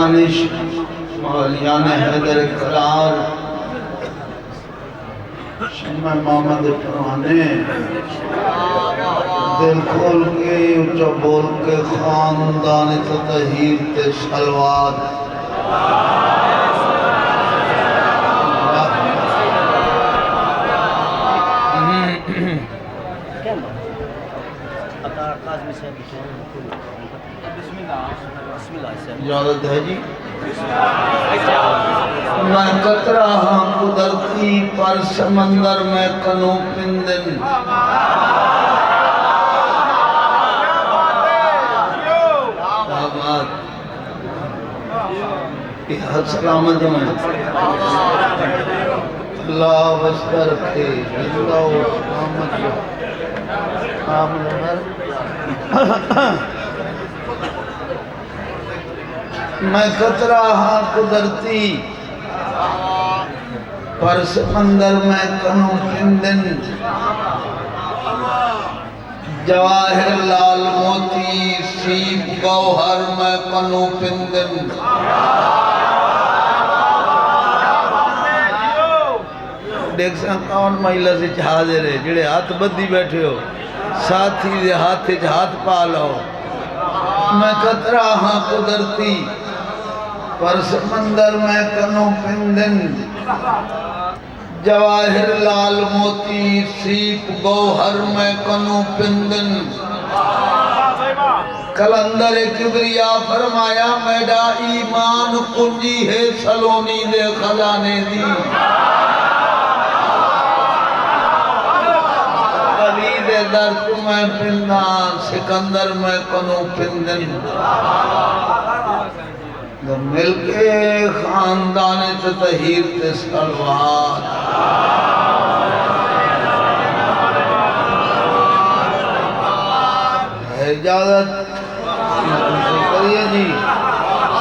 دانش مولیان حیدر اقرار شمع محمد پروانے دل کھول کے اچھا بول کے خاندان تطہیر تے سلوات اجازت ہے جی میں قطرہ ہاں قدرتی پر سمندر میں کنو پندن آباد یہ حد سلامت میں اللہ وسط رکھے اللہ سلامت میں قطرہ ہاں قدرتی پر سمندر میں کنو پندن جواہر لال موتی سیب گوہر میں کنو پندن دیکھ سکتا کون مہیلا سے حاضر ہے جڑے ہاتھ بدی بیٹھے ہو ساتھی دے ہاتھ پا لو میں قطرہ ہاں قدرتی پر سمندر میں کنو پندن جواہر لال موتی سیپ گوہر میں کنو پندن کلندر کبریا فرمایا میڈا ایمان کنجی ہے سلونی دے خزانے دی علی دے درد میں پندان سکندر میں کنو پندن مل کے خاندان تطہیر تے سلوات اجازت کریے جی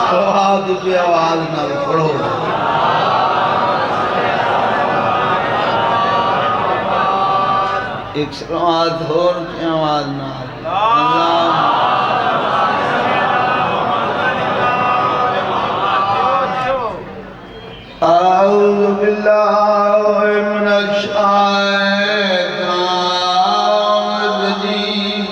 سلوات کی آواز نہ پڑھو ایک سلوات اور کی آواز نہ اللہ أعوذ بالله من الشيطان الرجيم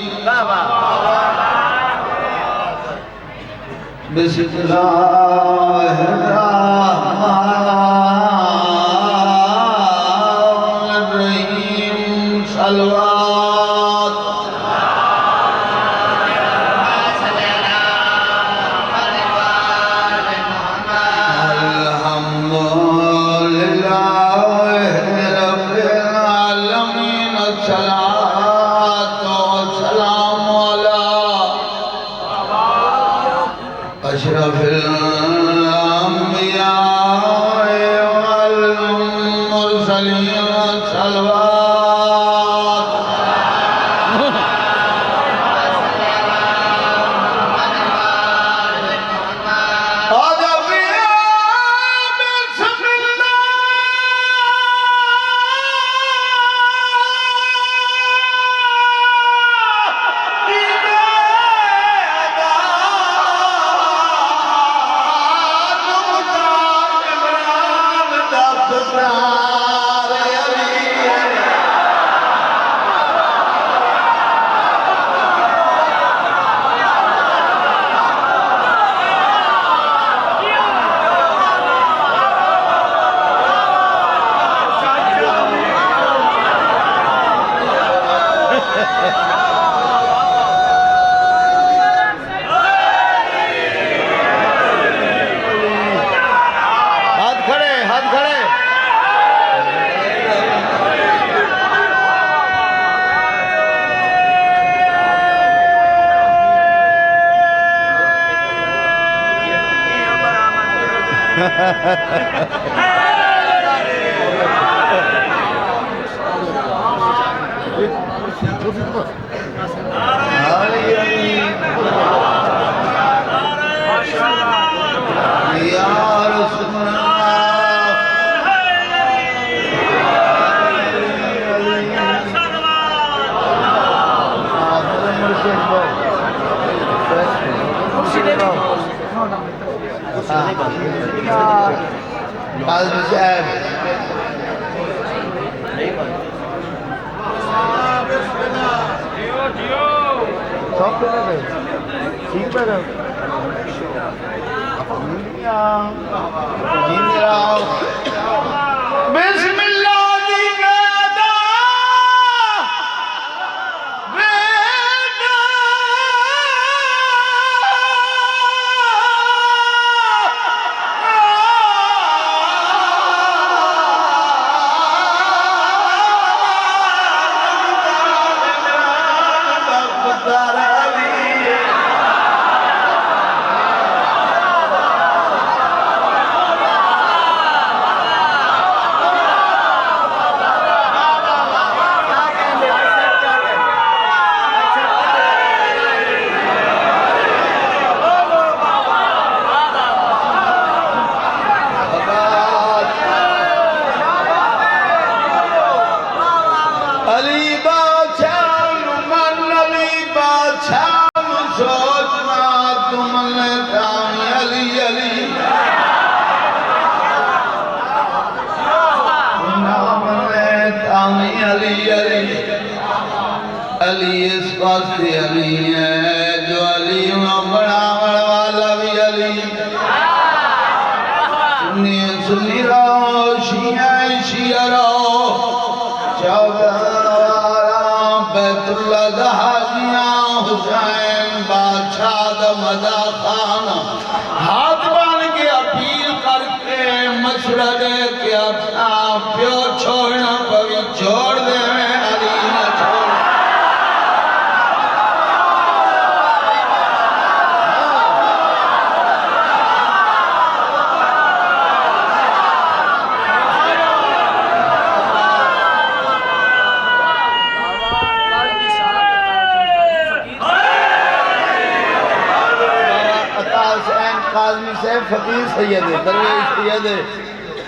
بسم الله الرحمن الرحيم صلوات أشرف الأنبياء والمرسلين صلوات قاضی صاحب ٹھیک ہے بسم اللہ دی گدا علی بادشاہ من علی بادشاہ سوچنا تم نے تامی علی علی نام نے تامی علی علی علی اس واسطے علی ہے جو علی بڑا والا بھی علی سنی رہو شیعہ رہو بیت اللہ دا حاجیاں حسین بادشاہ دا مزا خان ہاتھ بان کے اپیل کر کے مشورہ دے کے اپنا پیو چھوڑنا پوی چھوڑ دے میں علی نہ چھوڑ قاضی صاحب فقیر سید ہے درویش سید ہے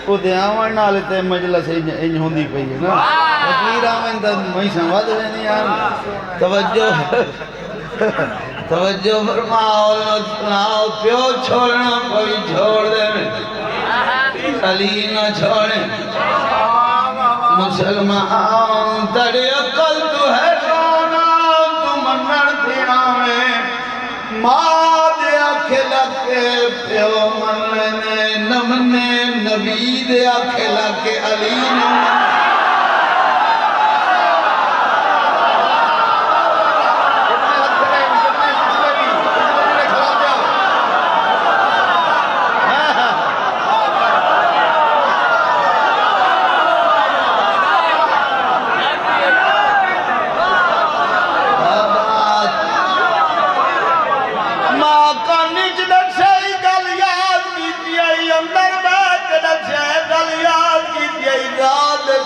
وہ دیاوان نالے تے مجلس انج ہوندی پئی ہے نا فقیر آمین تا میں سمجھ رہی ہیں توجہ فرماؤ سناؤ پیو چھوڑنا کوئی چھوڑ دے علی نہ چھوڑے مسلمان تڑے عقل تو ہے رونا تو منر تھیا میں ماں دیا کھلا کے پیو مننے نمنے نبی دیا کھلا کے علی نمنے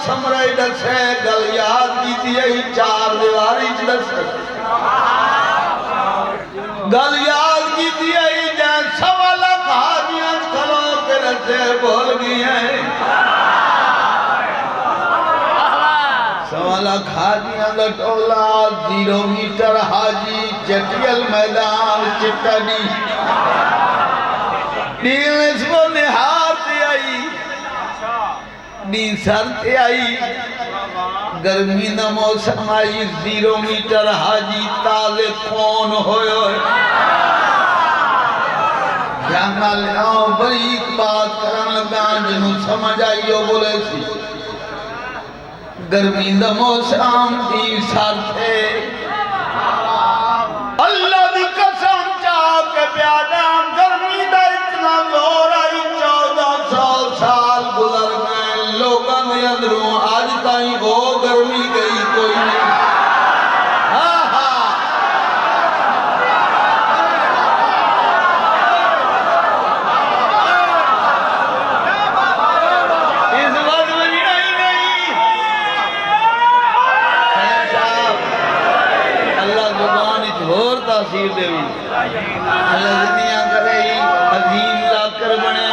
سمرائی ڈسے گل یاد کی تھی چار دیواری ڈسے گل یاد کی تھی جائیں سوالا کھاجیاں کھلوں کے ڈسے بول گئی ہیں سوالا کھاجیاں لٹولا 0 میٹر حاجی چٹیل میدان چٹنی دیل اس کو نہار دی آئی دین سر تے آئی گرمی دا موسم آئی 0 میٹر حاجی تازے کون ہوئے جانا لیاؤ بریک بات کرن لگا جنہوں سمجھ آئی ہو بولے سی گرمی دا موسم دین سر تے اللہ دی قسم چاہ کے پیادا گرمی دا اتنا زور آئی 1400 سال گزر گئے لوگاں نے اندروں آج تائیں وہ گرمی گئی کوئی نہیں اس وقت میں نہیں اللہ زبان اچھور تاثیر دے بھی اللہ زندیاں کرے ہی عظیم لاکر بنے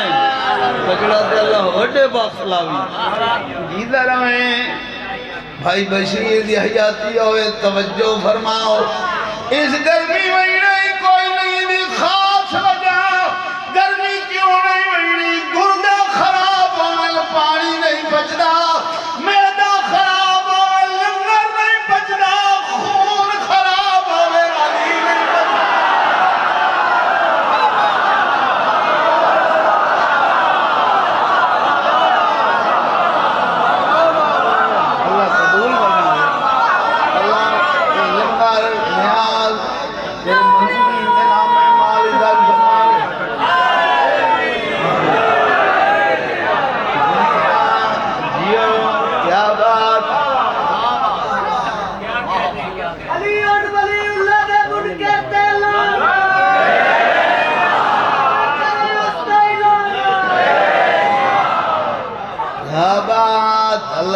بچڑا تے اللہ وڈے باخلا بھی جیدہ رہیں بھائی بشیر دی حیاتی ہوئے توجہ فرماؤ اس گرمی میں نہیں کوئی نہیں دی خاص وجہ گرمی کیوں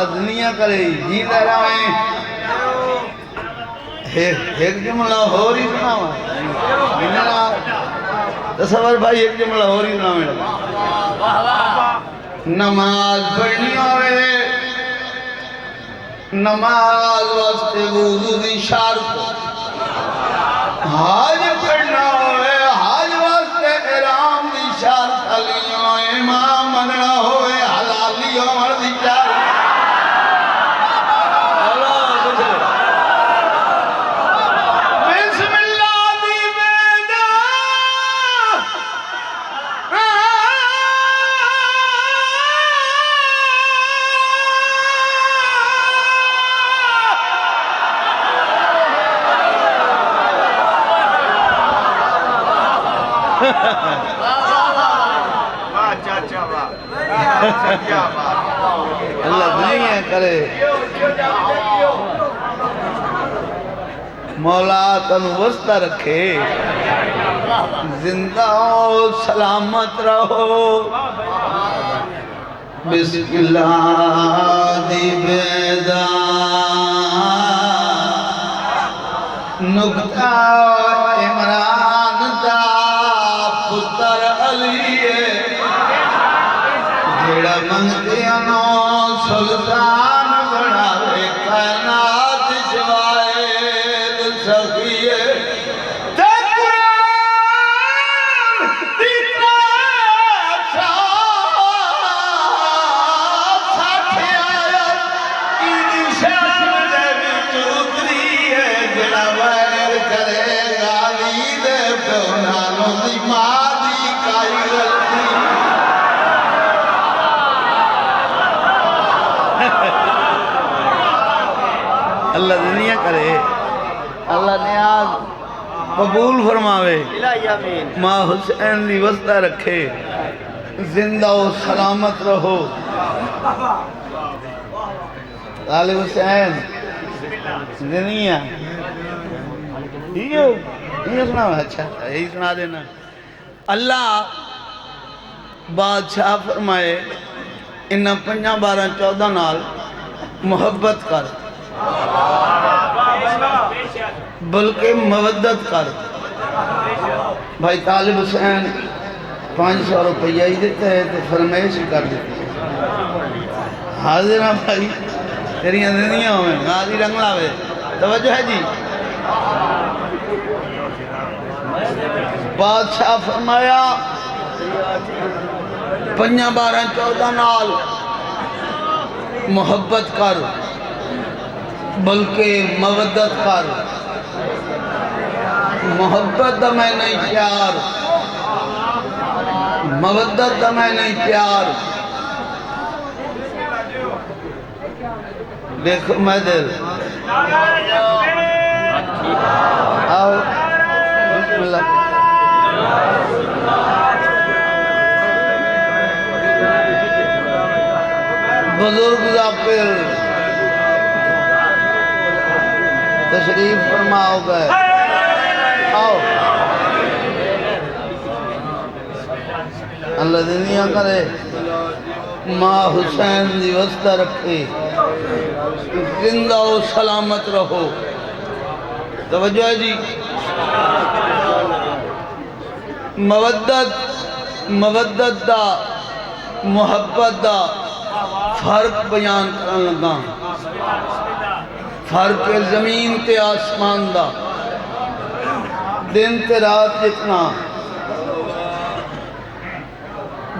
اللہ دنیا کرے جی لہرائیں ایک جملہ ہو رہی سنا تصور بھائی ایک جملہ ہو رہی سنا میرا نماز پڑھنی ہوئے نماز واسطے وضو دی شرط حج پڑھنا ہوئے حج واسطے احرام دی شرط علیوں امام مننا ہوئے حلالی عمر دی شرط اللہ دنیا کرے مولا تن وسطہ رکھے زندہ ہو سلامت رہو بسم اللہ دی بیدا نکتہ عمران دا پتر علی جڑا منگتے انو سلطان بڑھاوے کائنات جوائے سخیے تے قرآن دیتا ساٹھے آیت کی نشان دے چودری ہے جڑا ویر کرے گالی دے پہنانوں دی ماں دی کائی غلطی اللہ دنیا کرے اللہ نیاز قبول فرماوے ماں حسین دی وسطہ رکھے زندہ و سلامت رہو طالب حسین دنیا یہ سنا اچھا یہی سنا دینا اللہ بادشاہ فرمائے انہاں 5 12 14 نال محبت کر بلکہ مودت کر بھائی طالب حسین 500 روپیہ ہی دیتا ہے تو فرمائش ہی کر دیتی ہے حاضرہ بھائی تیری اندنیاں ہوئے غازی رنگ لاوے توجہ ہے جی بادشاہ فرمایا 5 12 14 نال محبت کر بلکہ مودت کر محبت دا میں نہیں پیار مودت دا میں نہیں پیار دیکھو میں دل آؤ بسم اللہ بزرگ ذاکر تشریف فرماؤ گئے آؤ اللہ دنیا کرے ماں حسین دی وسطہ رکھے زندہ و سلامت رہو توجہ ہے جی مودت دا محبت دا فرق بیان کرن لگا فرق زمین تے آسمان دا دن تے رات جتنا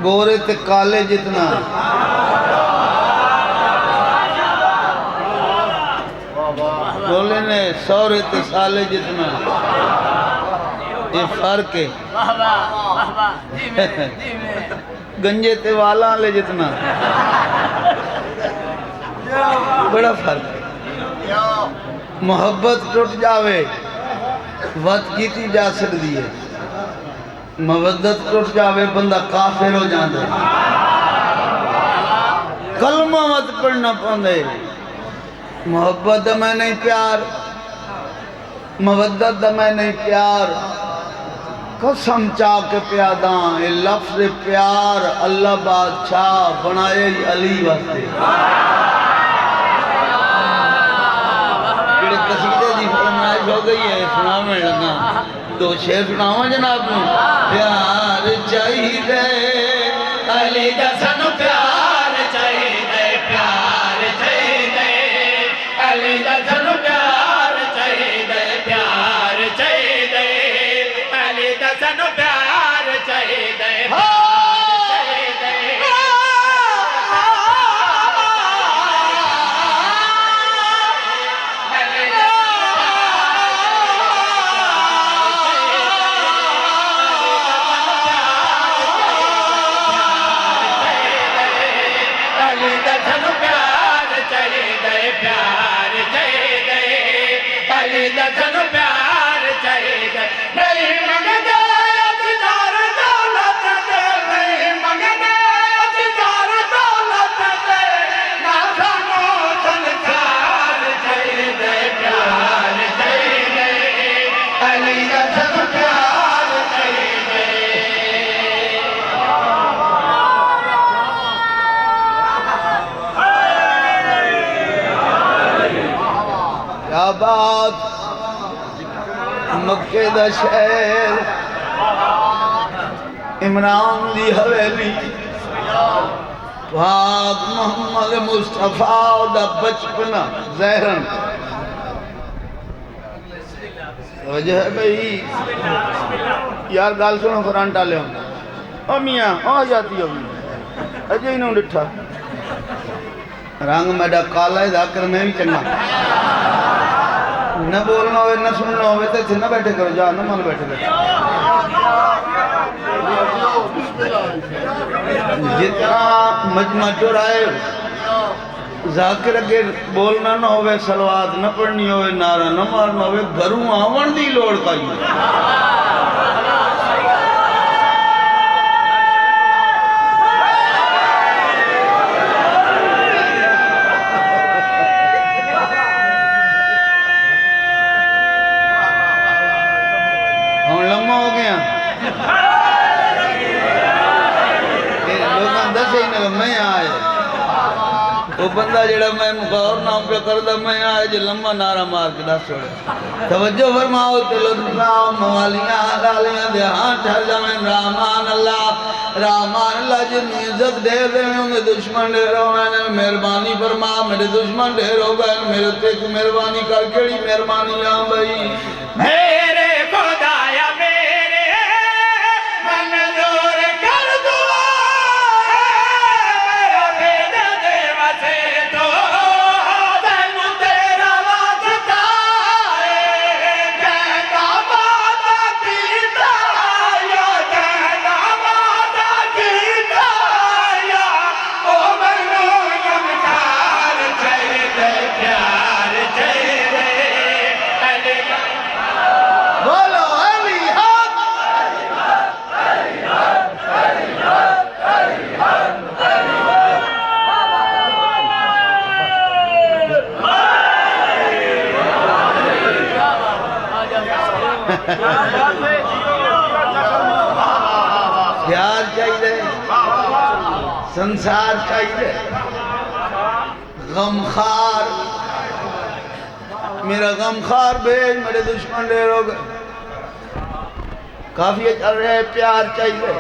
گورے تے کالے جتنا بولے نے سورے تے سالے جتنا یہ فرق ہے گنجے تے والا لے جتنا بڑا فرق ہے محبت ٹوٹ جاوے وقت کیتی جا سکتی ہے مودت ٹوٹ جاوے بندہ کافر ہو جاندے کلمہ مت پڑھنا پاندے محبت دا میں نہیں پیار مودت دا میں نہیں پیار قسم چاہ کے پیاداں یہ لفظ پیار اللہ بادشاہ بنائے علی واسطے خواہش ہو گئی ہے سناویں لگا دو شعر سناواں جناب نو پیار چاہیے علی دا سانو پیار چاہیے پیار چاہیے علی دا سانو پیار چاہیے پیار چاہیے علی دا سانو پیار چاہیے بات مکے دا شہر عمران دی حویلی پاک محمد مصطفیٰ دا بچپنا زہرن وجہ ہے بھئی یار گال سنو قرآن ٹالے ہوں او میاں آ جاتی ہو اجے ہی نوں ڈٹھا رنگ میڈا کالا ہے ذاکر میں بھی چنگا نہ بولنا ہوئے نہ سننا ہوئے تو اتنے نہ بیٹھے کرو جا نہ مان بیٹھے کرو جتنا مجمع چورائے ذاکر اگر بولنا نہ ہوئے سلوات نہ پڑھنی ہوئے نعرہ نہ مارنا ہوئے گھروں آون دی لوڑ کائی میں آئے وہ بندہ جڑا میں مقاور نام پہ کردہ میں آئے جو لمبا نعرہ مار کے دس چھوڑے توجہ فرماؤ تلو دفاؤ موالیاں ڈالیاں دیہاں ٹھر جامیں رحمان اللہ جنہی عزت دیر دے میں انہیں دشمن دیر ہو میں نے مہربانی فرما میرے دشمن دیر ہو گئے میرے تیک مہربانی کر کیڑی مہربانی آن بھئی میرے خدایا میرے منظور کر دعا پیار چاہیے سنسار چاہیے غمخار میرا غمخار بھیج میرے دشمن دیر ہو گئے کافی چل رہے پیار چاہیے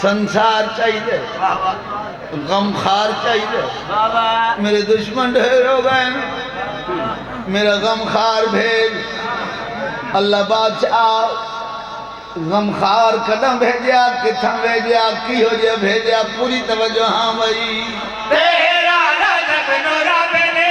سنسار چاہیے غمخار چاہیے میرے دشمن دیر ہو گئے میرا غمخار بھیج اللہ بادشاہ غمخار قدم بھیجیا کتھاں بھیجیا کی ہو جیا بھیجیا پوری توجہ ہاں بھئی تیرا رجب نورا بنے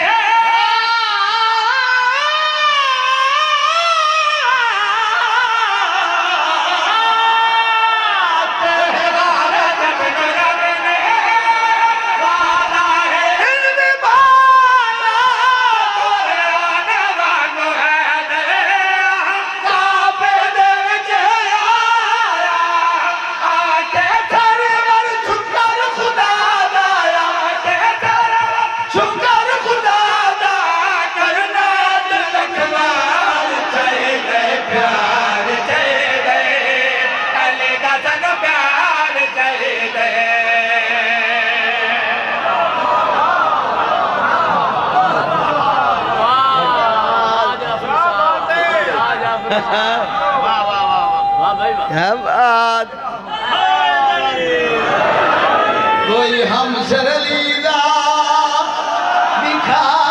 سر لیدہ دکھا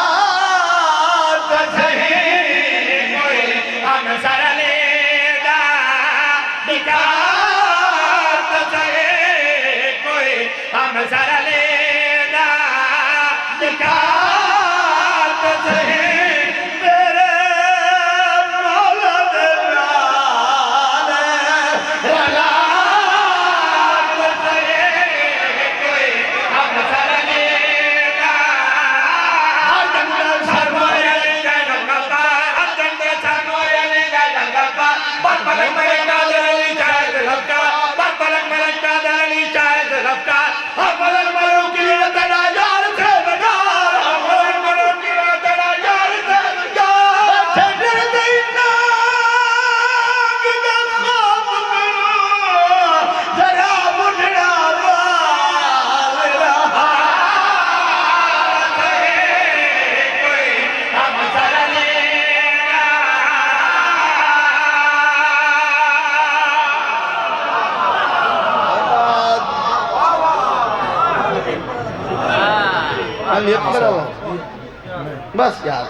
بس یار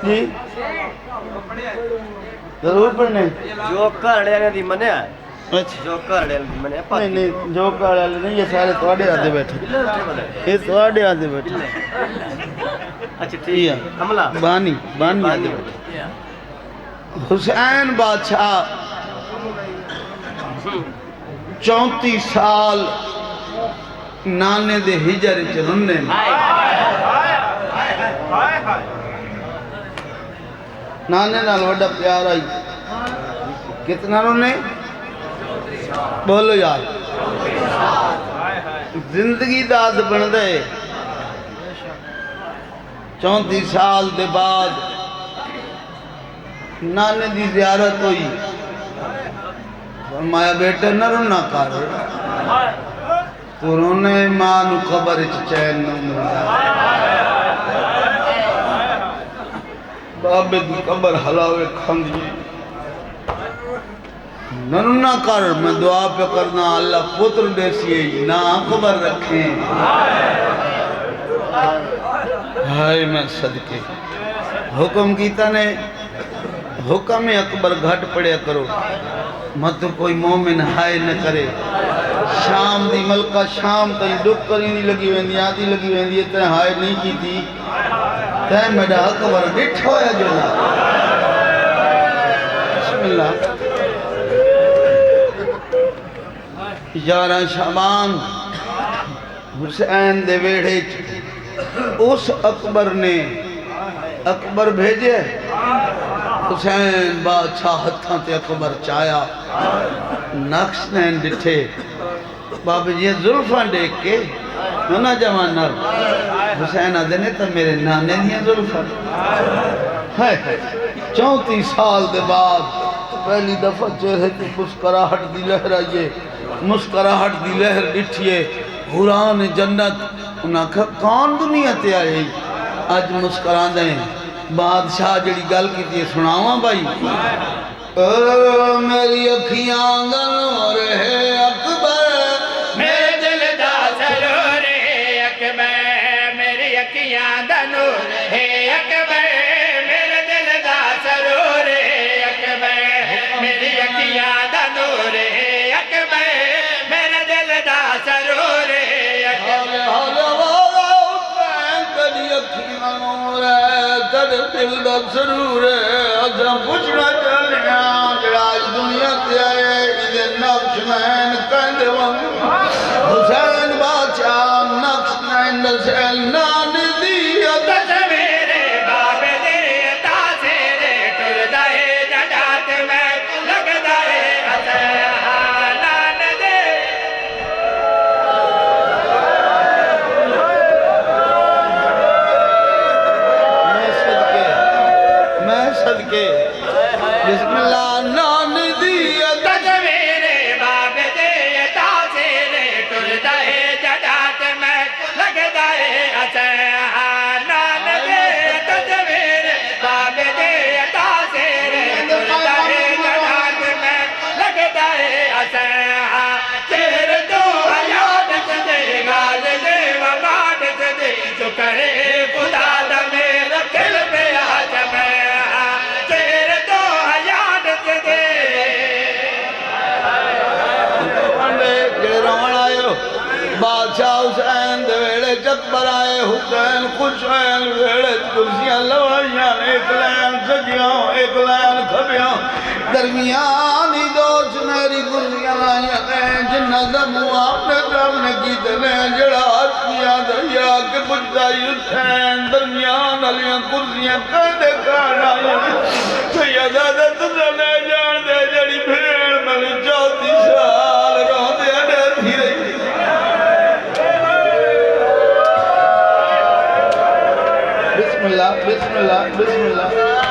جی ضرور پڑھنے جو گھر والے دی منیا اچھا جو گھر والے دی منیا نہیں نہیں جو گھر والے نہیں یہ سارے تواڈے آتے بیٹھے یہ تواڈے آتے بیٹھے اچھا ٹھیک ہے کملا بانی آتے بیٹھے حسین بادشاہ 34 سال نانے دے ہجر چننے نانے نال وڈا پیار آئی کتنا رونے بولو یار زندگی داد بن دے 34 سال دے بعد نانے دی زیارت ہوئی فرمایا بیٹا نہ رونا کر تو رونے ماں نو قبر چین نہ ملتا بابے دی قبر حلاوے کھنگی نہ رونا کر میں دعا پہ کرنا اللہ پتر دیسی نہ قبر رکھیں ہائے میں صدقے حکم کیتا نے حکم اکبر گھٹ پڑیا کرو مت کوئی مومن ہائے نہ کرے شام دی ملکہ شام تھی ڈک کری نہیں لگی ویندی آدھی لگی ویندی اتنے ہائے نہیں کی تھی تے میڈا اکبر ڈٹھ ہویا جو نا بسم اللہ 11 شعبان حسین دے ویڑے اس اکبر نے اکبر بھیجے حسین بادشاہ ہتھاں تے اکبر چایا نقش نین ڈٹھے بابا جی ظلفاں دیکھ کے نہ جوان نر حسین آدھنے تا میرے نانے دیا ظلفاں 34 سال دے بعد پہلی دفعہ چہرے کی مسکراہٹ دی لہر آئیے مسکراہٹ دی لہر ڈٹھئے حوران جنت انہاں کہا کون دنیا تے آئے آج مسکران دیں بادشاہ جڑی گل کی تھی سناواں بھائی میری اکھیاں نور ہے اکبر میرے دل دا سرور ہے اکبر میری اکھیاں دا نور ہے اکبر میرے دل دا سرور ہے اکبر میری اکھیاں دا نور ہے اکبر میرے دل دا سرور ہے اکبر تیری اکھیاں نور ہے تیرے دل دا سرور ہے اساں پوچھنا چاہیاں جڑا آج دنیا تے آئے ادھے نقش نین کہندے ون حسین بادشاہ نقش نین حسین نان دی تصویر باب دے تاثیر ٹردا ہے ججات میں لگدا ہے حسین دے میں صدقے بسم اللہ نان دی تصویر باب دے تاثیر ٹردا ہے ججات میں لگدا ہے تو کرے خدا دا میرا کل پہ آج میں تیرے تو حیات دے جڑے روان آئے ہو بادشاہ حسین دے ویڑے چکبر آئے حسین خوش ہوئے ویڑے کرسیاں لوائیاں ایک لین سجیاں ایک لین کھبیاں درمیانی دو سنہری کرسیاں لائیاں جنہ دمو آپ نے سامنے کی دلیں جڑا ہاتھیاں دریا کے بجھائی حسین درمیان علیاں کرسیاں کہنے کھانا سیدہ دے تجھنے جان دے جڑی بھیڑ ملی 34 سال رو دے اڈر بھی رہی بسم اللہ بسم اللہ بسم اللہ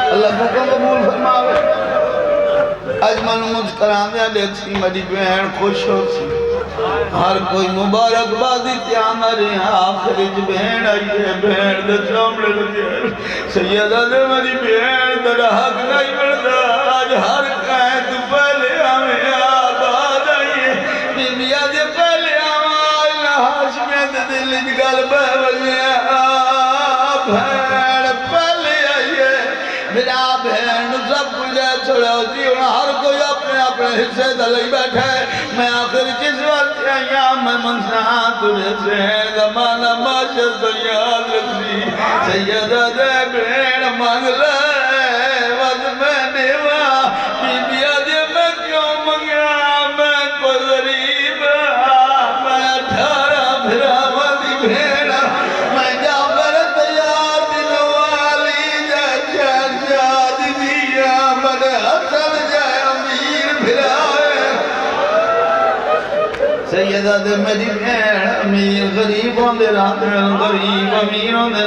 اللہ کو قبول فرماوے آج منو مسکران دیا دیکھ سی مجھے بہن خوش ہو سی ہر کوئی مبارک بازی تیانا رہے ہیں آخری جو بہن آئی ہے بہن دے سامنے لگے سیدہ دے مجھے بہن در حق نہیں بڑھتا آج ہر قائد پہلے ہمیں آباد آئی ہے بیبیا دے پہلے آمائی لحاش میں دے دل جگل بہ بلے بہن پہلے آئی ہے میرا بہن سب کچھ ہے چھوڑا ہوتی ہوں ہر کوئی اپنے اپنے حصے دلائی بیٹھا ہے میں آخر جس وقت ایام میں منسان تجھے سے ہے زمانہ معاشر تو یاد رکھتی سیدہ دے بہن مانگ لے وقت میں دیوا بی بیا دے میں کیوں منگیا میں کو ضریب میں 18 بھرا والی بہن میں جا کر تیار دلوں والی جائے شہزادی دیا من حسن جائے امیر بھرا سیدہ دے میری بہن امیر غریب ہوندے رہتے ہیں غریب امیر ہوندے